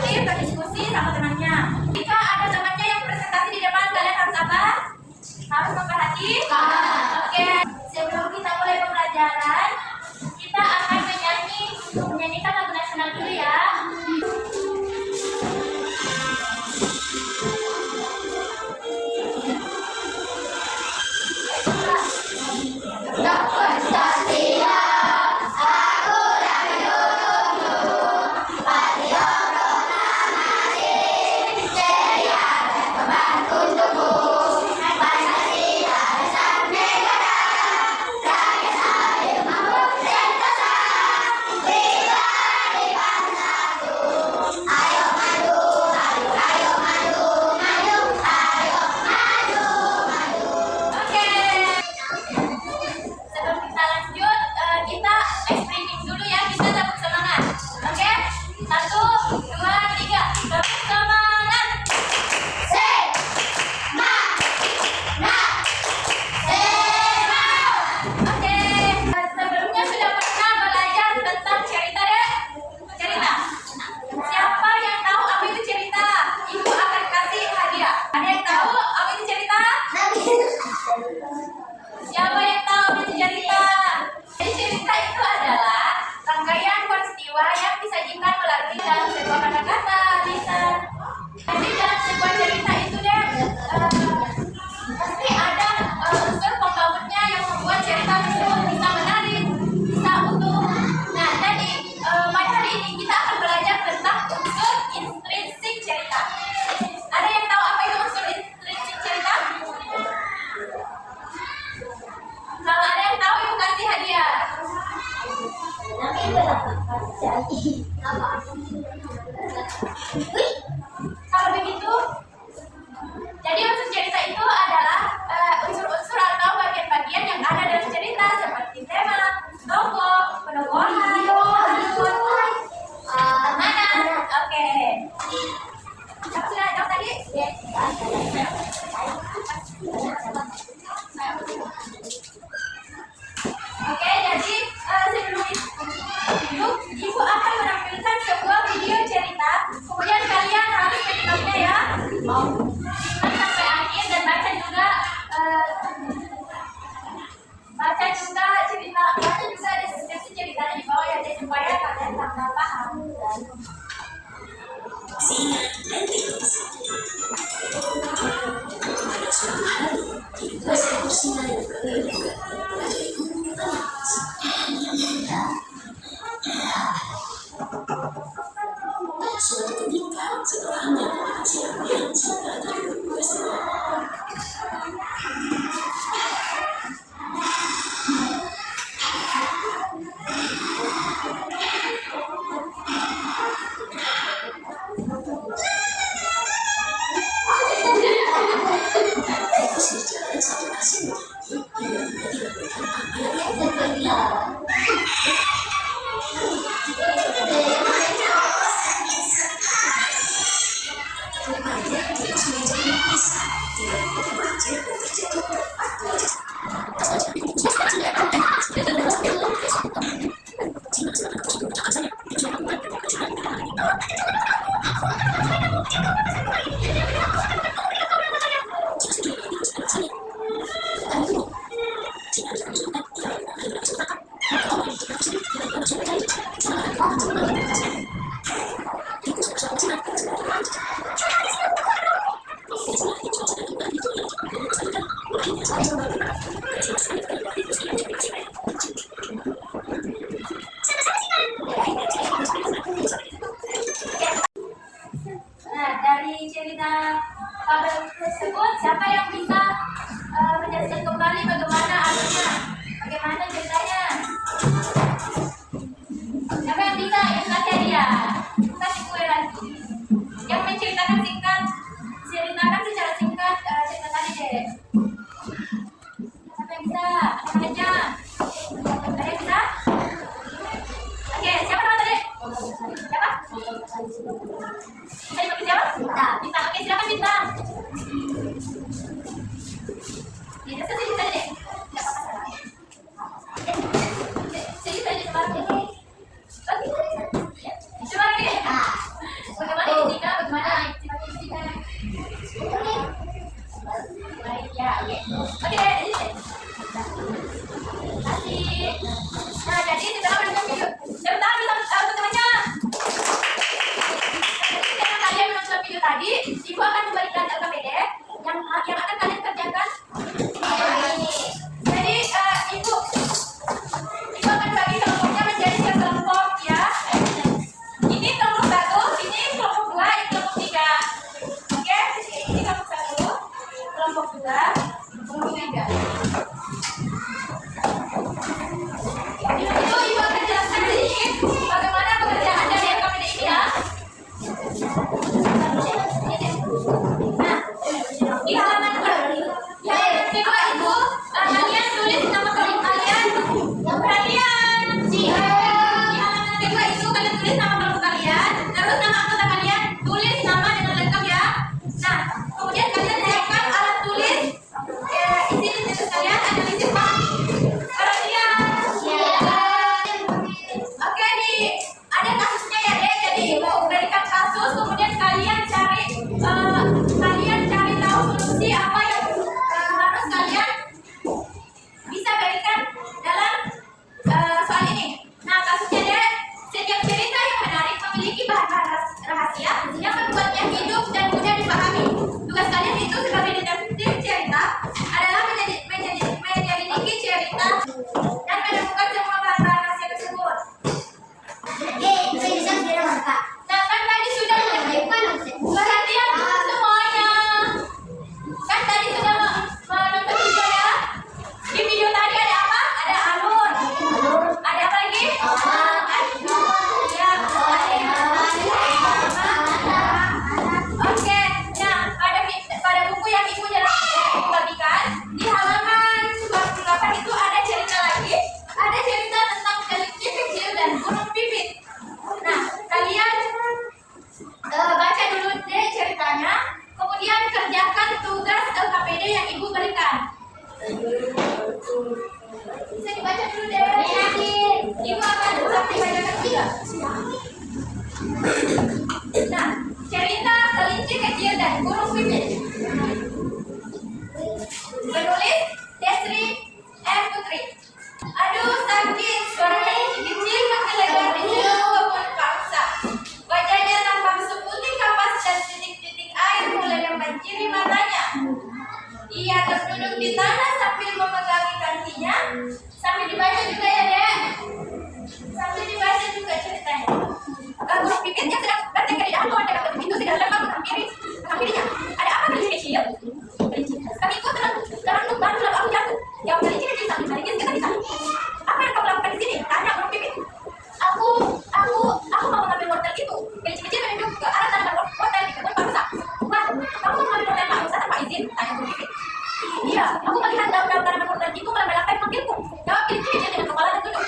kolaboratif, berdiskusi sama temannya. Jika ada temannya yang presentasi di depan, kalian harus apa? Harus memperhatikan. Oke, sebelum kita mulai pembelajaran, kita akan menyanyikan lagu nasional dulu ya. Siapa yang tahu arti cerita? Jadi cerita itu adalah rangkaian peristiwa yang disajikan melalui dalam sebuah kata-kata, lisan. Jadi dalam sebuah cerita itu deh pasti ada unsur pembangunnya yang membuat cerita tersebut bisa menarik, bisa utuh. Nah, jadi pada hari ini kita akan belajar tentang unsur intrinsik cerita. Ada yang tahu apa itu unsur intrinsik cerita? Kalau ada yang tahu, ibu kasih hadiah. Kalau begitu, jadi unsur cerita itu adalah unsur-unsur atau bagian-bagian yang ada dalam cerita seperti tema, tokoh, penubuhan, temanan. Oke. Sudah ada tadi? Oke, jadi sebelum itu ibu akan menampilkan sebuah video cerita. Kemudian kalian harus menyimaknya ya. Sampai akhir dan baca juga cerita, baca juga deskripsi ceritanya di bawah ya, supaya kalian tambah paham. Suatu ketika setelahnya siapa yang cinta dari peristiwa sejalan satu asing hingga dia tidak berikan apa yang Nah, dari cerita fabel tersebut, siapa yang bisa menjelaskan kembali bagaimana artinya, bagaimana ceritanya? Siapa yang bisa? Yang kasih hadiah, kasih kue lagi. Yang menceritakan singkat, ceritakan secara singkat cerita tadi deh. Siapa yang bisa? Apa aja? Ada yang bisa? Oke, siapa nama tadi? Siapa? Bisa dipanggil siapa? Bintang. Bintang. Oke, silakan Bintang. Tidak sih tadi deh. Baik ya, oke. Oke, ini deh. Kasih. Nah, jadi setelah menonton video, sebentar teman-temannya. Setelah kalian menonton video tadi, ibu akan memberikan LKPD yang akan kalian kerjakan. Jadi ibu akan bagi kelompoknya menjadi kelompok ya. Ini kelompok 1, ini kelompok 2, ini kelompok 3. Oke, ini kelompok 1, kelompok 2, kelompok 3. Itu ibu akan jelaskan sedikit bagaimana pengerjaan dari LKPD ini ya. Nah, di halaman kedua itu kalian tulis nama kalian. Perhatian. Di halaman kedua itu kalian tulis nama kelompok kalian, terus nama anggota kalian, tulis nama dengan lengkap ya. Nah, kemudian kalian siapkan alat tulis. Isi tulis kalian, analisis Pak. Perhatian. Oke, ada kasusnya ya deh. Jadi ibu berikan kasus, kemudian kalian cari tahu solusi apa yang harus kalian bisa berikan dalam soal ini. Nah, kasusnya deh, setiap cerita yang menarik memiliki bahan rahasia yang membuatnya hidup dan mudah dipahami. Tugas kalian itu sebagai detektif cerita adalah menyelidiki cerita dan menemukan semua bahan rahasia tersebut. Nah, kan tadi sudah perhatian semuanya. Kan tadi sudah menonton video ya. Di video tadi ada apa? Ada alur. Ada apa lagi? Ya, oke. Nah, pada buku yang ibu bagikan di halaman 28 itu ada cerita lagi. Ada cerita tentang kelinci kecil dan burung pipit. Nah, kalian baca dulu deh ceritanya, kemudian kerjakan tugas LKPD yang ibu berikan. Bisa dibaca dulu deh. Ibu akan dibacakan juga. Nah, cerita kelinci kecil dan burung pipit. Penulis Desri M. Putri. Aduh sakit, suara kelinci kecil menggelegar di seluruh kebun paksa. Wajahnya tampak seputih kapas dan titik-titik air mulai membanjiri matanya. Ia terduduk di tanah sambil memegangi kakinya. Sambil dibaca juga ya dek. Sambil dibaca juga ceritanya. Burung pipitnya sedang bertengkar di dalam ada kata begitu segala lempar menghampirinya. Ada apa kelinci kecil? Kakiku terlendung baru lalu aku jatuh. Jawab kelinci kecil sambil meringis ke kaki. Apa yang kamu lakukan di sini? Tanya burung pipit. Aku mau mengambil wortel itu. Kelinci kecil menunjuk ke arah tanaman wortel di kebun paksa. Wah, kamu mau mengambil wortel paksa tanpa izin? Tanya burung pipit. Iya, aku melihat daun-daun tanaman wortel itu melambaikan manggilku. Jawab kelinci kecil dengan kepala tertunduk.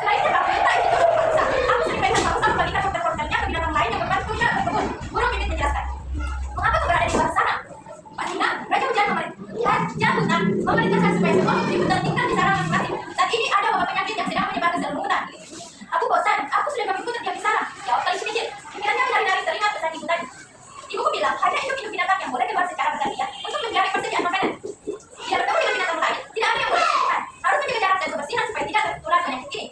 Selain itu, itu paksa. Aku sering melihat paksa membagikan wortel-wortelnya ke binatang lain yang membantunya ke kebun. Burung pipit menjelaskan. Mengapa kau berada di luar sana? Pak Sina, Raja Hujan jangan memerintahkan supaya semua putri hutan tinggal di sana masing-masing. Saat ini ada wabah penyakit yang sedang menyebar ke seluruh hutan. Aku bosan, aku sudah kami ikut terdiam di sana. Jawab kelinci kecil. Pikirannya menari-nari teringat pesan ibu tadi. Ibuku bilang, hanya hidup binatang yang boleh keluar secara bergantian untuk mencari persediaan makanan. Bila bertemu dengan binatang lain, tidak ada yang boleh disebutkan. Harus menjaga jarak dan kebersihan supaya tidak tertular penyakit ini.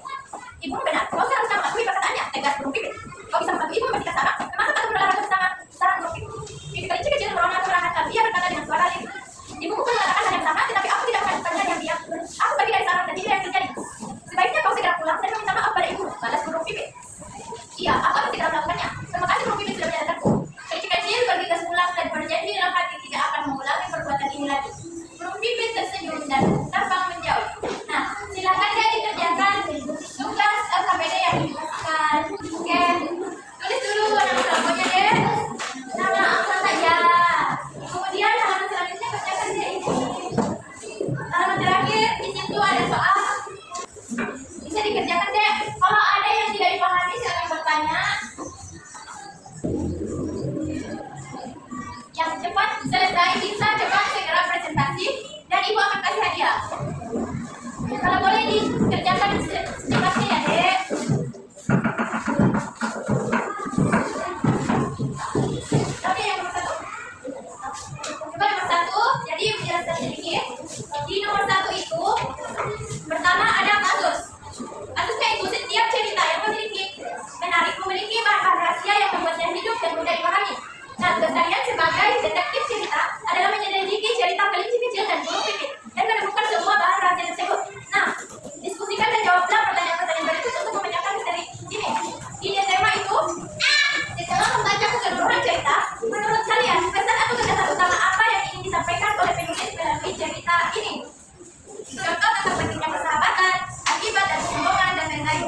Ibumu benar, kau seharusnya mematuhi perkataannya, tegas burung pipit. Kau bisa membantu ibu membersihkan sarang, termasuk untuk berolahraga bersama sarang burung pipit. Pipit kelinci kecil merona perlahan, ia berkata dengan suara lirih. Ibuku pun mengatakan hal yang sama, tetapi aku tidak melakukannya diam-diam. Aku bagi dari sarang dan tidak yang terjadi. Sebaiknya kau segera pulang dan meminta maaf pada ibu, balas burung pipit. Iya, aku akan segera melakukannya. Terima kasih burung pipit sudah menyadarkanku. Kelinci kecil bergegas pulang dan berjanji dalam hati tidak akan mengulangi perbuatan ini lagi. Burung pipit tersenyum dan terbang menjauh. Nah, silakan dia dikerjakan tugas LKPD yang diberikan. Oke, tulis dulu nama kelompoknya deh. Nama anggota ya. Kemudian halaman selanjutnya kerjakan dia ini. Halaman terakhir di situ ada soal. Bisa dikerjakan deh. Kalau ada yang tidak dipahami silakan bertanya. Yang cepat selesai bisa cepat segera presentasi dan ibu akan kasih hadiah. Kalau boleh dikerjakan secepatnya ya dek. Oke, yang nomor 1. sebagai detektif cerita adalah menyelidiki cerita kelinci kecil dan burung pipit dan menemukan semua bahan rahasia tersebut. Nah, diskusikan dan jawablah pertanyaan-pertanyaan berikut untuk memecahkan misteri ini. Ide tema itu, setelah membaca keseluruhan cerita, menurut kalian pesan atau gagasan utama apa yang ingin disampaikan oleh penulis melalui cerita ini? Contoh tentang pentingnya persahabatan, akibat dan hubungan dan lain-lain.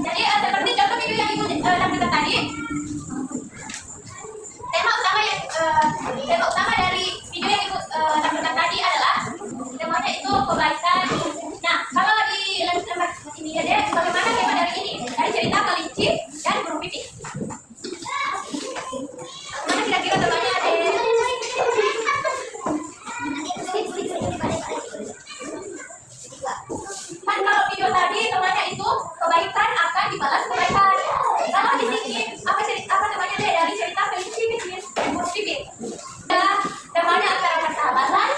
Jadi seperti contoh video yang ibu tampilkan tadi, tema utama dari video yang ibu tampilkan tadi adalah temanya itu kebaikan. Nah, kalau di lembar ini deh, bagaimana tema dari ini? Dari cerita kelinci dan burung pipit. Mana kira-kira temanya deh? Kan kalau video tadi temanya itu kebaikan akan dibalas kebaikan. Kalau di sini apa namanya deh dari cerita kelinci kecil burung pipit? Temanya antara persahabatan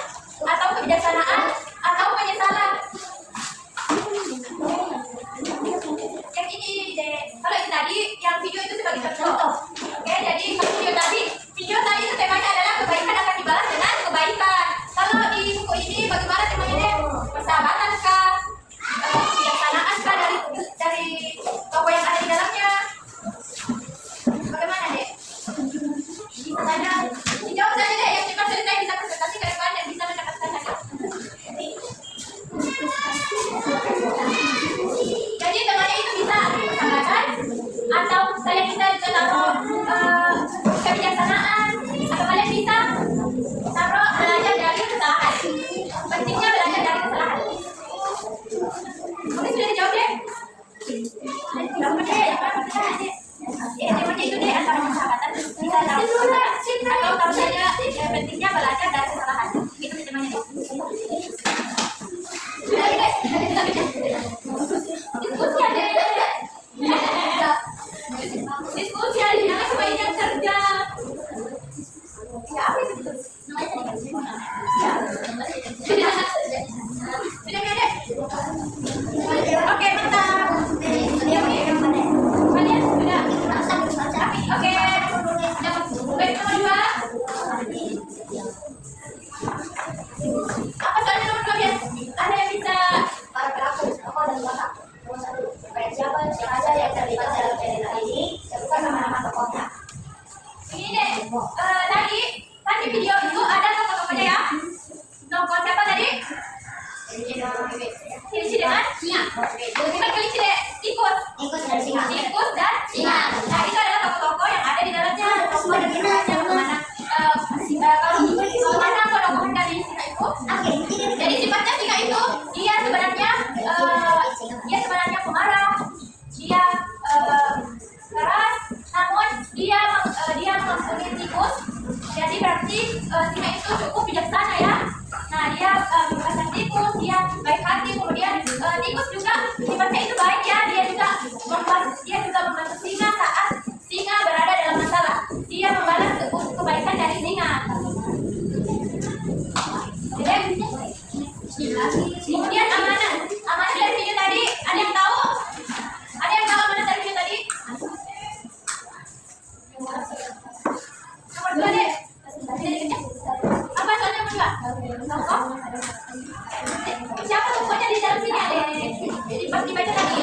atau kebijaksanaan atau penyesalan. Yang ini deh. Kalau ini tadi yang video itu sebagai contoh. Oke, jadi video tadi itu temanya adalah kebaikan akan dibalas dengan kebaikan. Kalau di buku ini bagaimana temanya deh? Persahabatan kah? Kebijaksanaan kah dari tokoh yang ada di dalamnya? Bagaimana deh? Tanya, dijawab saja deh. Yang cepat selesai bisa presentasi ke depan dan bisa mendapatkan hadiah. Jadi temanya itu bisa persahabatan atau kalian bisa juga taruh kebijaksanaan atau kalian bisa taruh belajar dari kesalahan. Pentingnya belajar dari kesalahan. Oke, sudah dijawab deh. Jawab deh, temanya itu deh antara persahabatan bisa taruh atau taruh saja pentingnya belajar dari kesalahan. Itu temanya deh. Diskusi aja deh. Diskusi aja, jangan semuanya kerja. Ya, apa itu? Sudah ada. Oke, mantap. Kalian sudah. Oke. Baik, nomor 2. Apa soalnya nomor 2 ya? Ada yang bisa para pelaku, tokoh dan watak. Siapa aja yang terlibat dalam cerita ini, sebutkan nama-nama tokohnya. Ini deh, tadi video itu ada tokoh-tokohnya ya. Tokoh siapa tadi? Kelinci dengan singa. Bukan kelinci deh, tikus. Tikus dan singa. Tikus dan singa. Nah, itu adalah tokoh-tokoh yang ada di dalamnya. Tokoh dan singa bagaimana? Kalau mana tokoh dari singa itu? Jadi sifatnya singa itu dia sebenarnya pemarah. Dia keras, namun dia mengampuni tikus. Jadi berarti singa itu cukup bijaksana ya. Nah, dia membebaskan tikus, dia baik hati, kemudian tikus juga sifatnya itu baik ya. Dia juga membantu singa saat singa berada dalam masalah. Dia membalas kebaikan dari singa. Kemudian amanah dari video tadi, ada yang tahu? Ada yang tahu amanah dari video tadi? Nomor 2 deh. Apa soalnya nomor 2? Siapa tokohnya di dalam sini ada? Jadi pas dibaca tadi.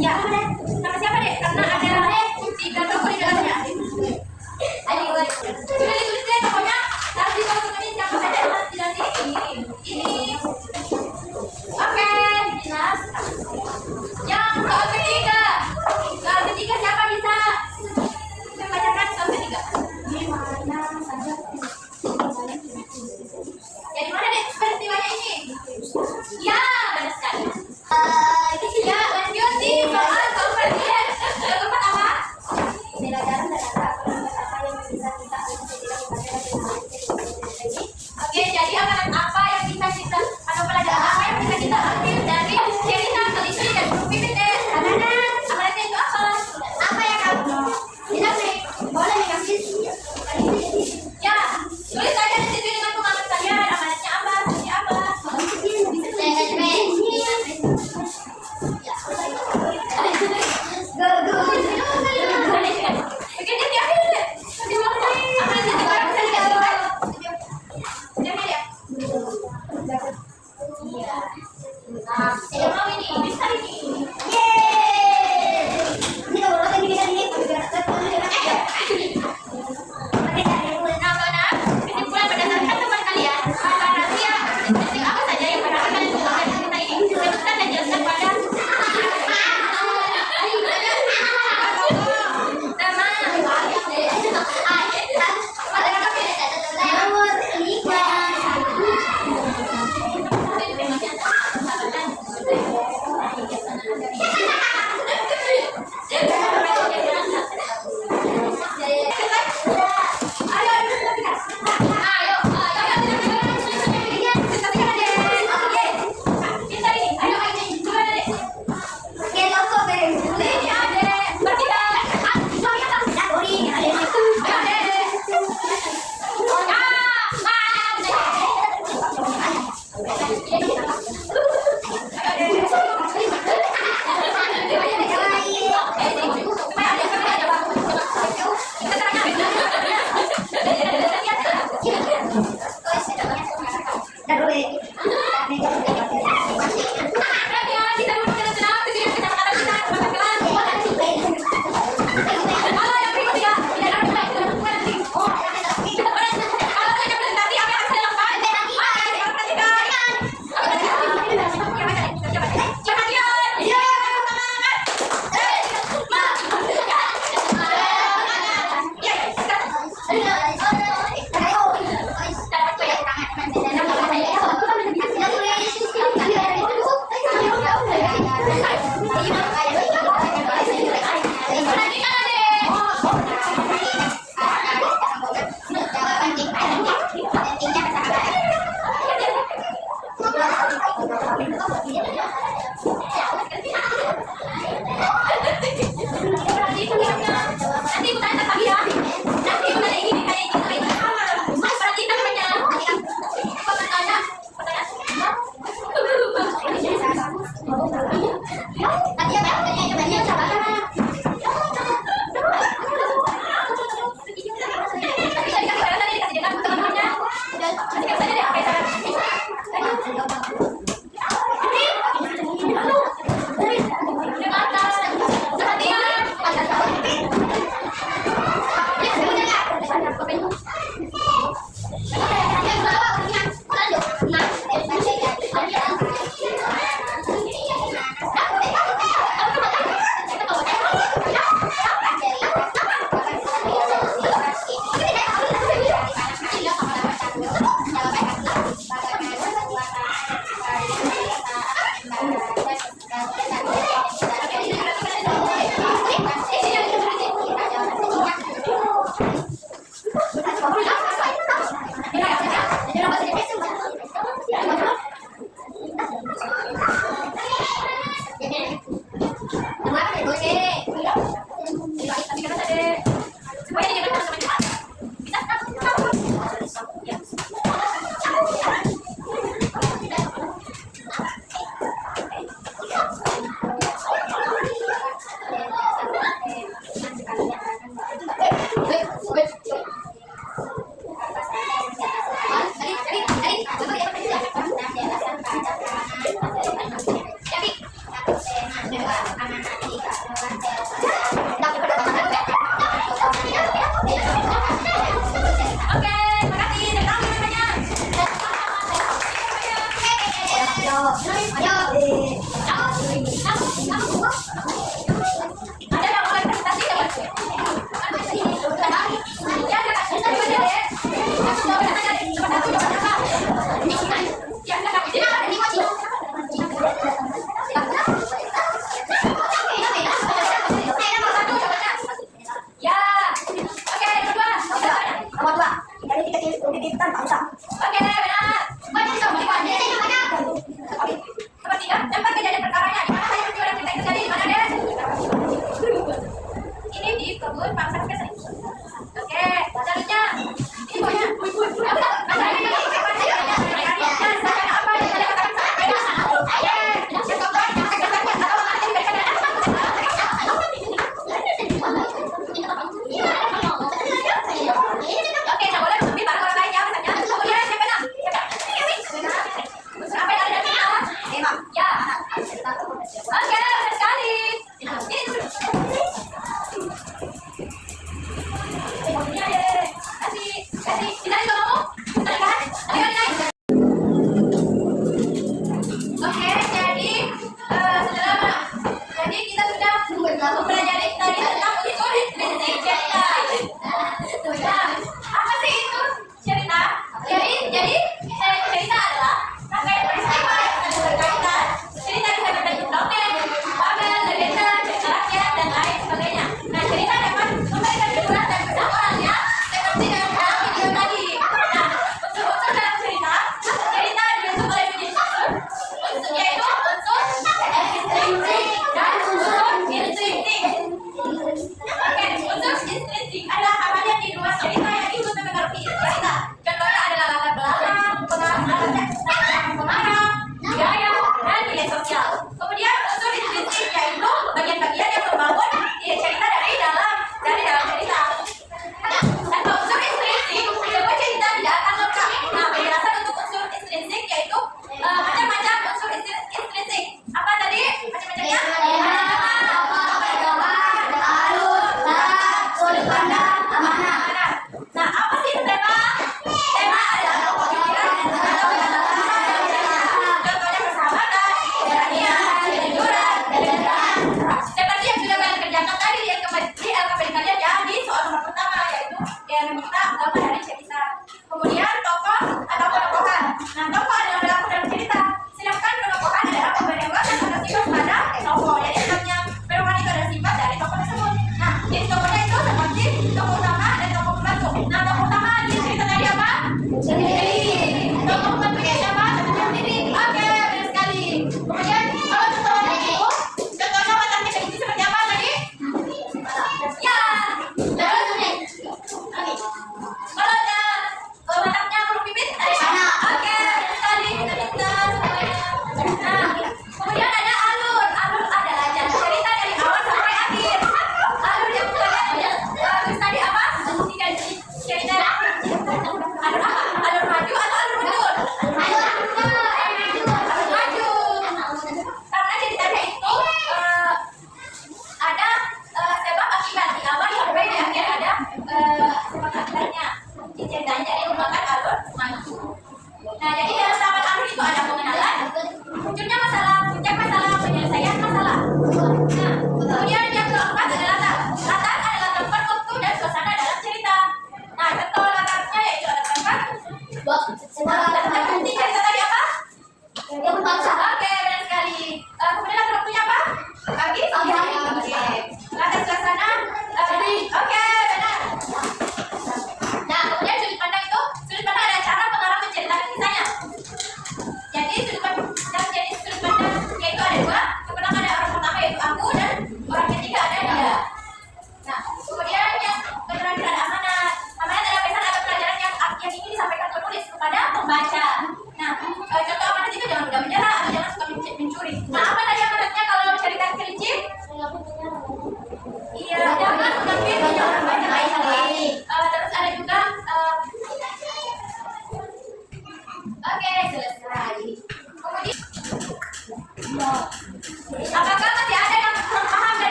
Siapa deh? Ya, nama siapa deh? Karena ada 3 tokoh di dalamnya. Sudah ditulis deh tokohnya. Taruh di bawah komen. Pokoknya jangan macam-macam. Bisa? Ya. Oke, makasih. Terima kasih banyak. Ada yang mau presentasi ya, Mas? Ya, ada. Coba deh. Coba tanya deh. Coba satu, coba apa? Ya, ada kamu. Jadi ada di mochi. Ya. Oke, kedua. Nomor 2. Dari kita titipkan Pak Usam. Oke, benar. Banyak bisa berikan. Nomor 3, tempat kejadian perkaranya. Di mana saya peristiwa dan cerita itu terjadi? Di mana, Den? Ini di kebun Pak Saskes. Oke, selanjutnya. Ini pokoknya. Ada ini. Apa? Ada katakan saya. Oke. Yang keempat, yang keempatnya. Atau mana yang diberikan? Oke, nggak boleh lebih bareng orang lain ya, misalnya. Kemudian yang keenam. Apa yang ada di sini? Ya. Oke, benar sekali. Ini dulu.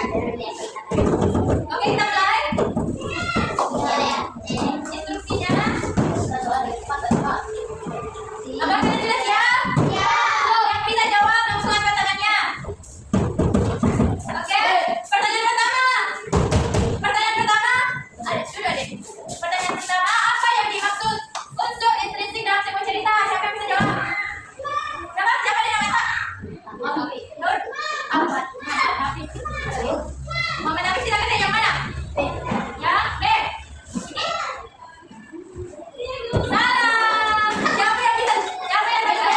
Oke, kita mulai. Instruksinya. Abang kalian sudah siap? Yang bisa jawab langsung angkat tangannya. Oke, pertanyaan pertama. Sudah deh. Pertanyaan pertama, apa yang dimaksud unsur intrinsik dalam sebuah cerita? Siapa yang bisa jawab? Siapa yang namanya? Nur. Ahmad. Muhammad Hafiz, silakan yang mana? Yang B. Salah. Siapa yang bisa? Siapa yang bisa?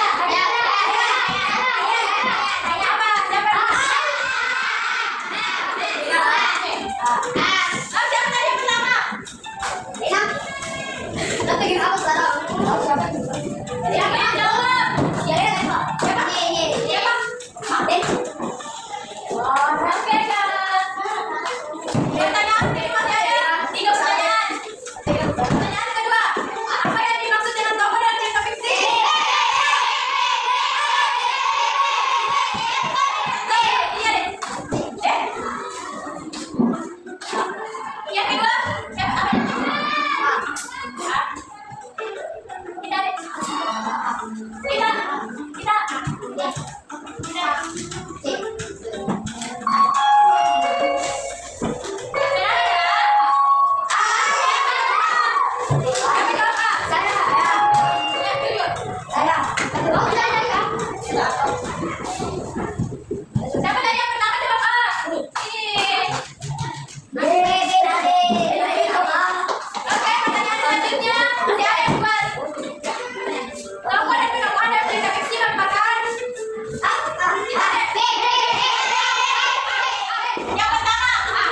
Siapa tadi yang pertama? Siapa yang jawab? Siapa? Oke, Kak. Pertanyaan ini masih ada 3 pertanyaan. Pertanyaan kedua, apa yang dimaksud dengan tokoh dan cerita fiksi? Iya deh. Yang kedua, siapa? Kita deh. Siapa tadi yang pertama jawab A? Ini. Oke, pertanyaan selanjutnya masih ada yang buat. Tokoh dan penokohan dalam cerita fiksi merupakan yang pertama A.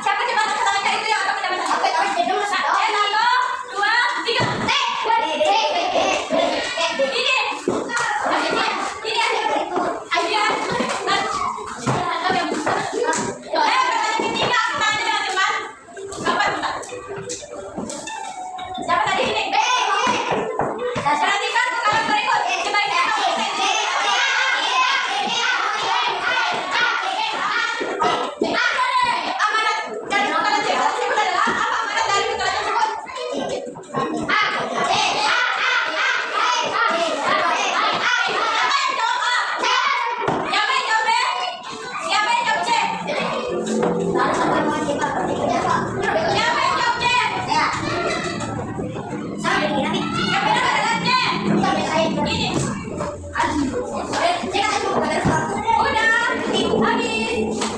Siapa cepat angkat tangannya itu yang akan mendapatkan. 1, 2, 3. Siapa tadi ini? Perhatikan sekarang berikut. Coba ini amanat dari makanan tersebut adalah apa amanat dari makanan tersebut? Siapa yang jawab B? Siapa yang jawab C? Siapa yang jawab C? Yang benar adalah C. Ini. Udah, habis.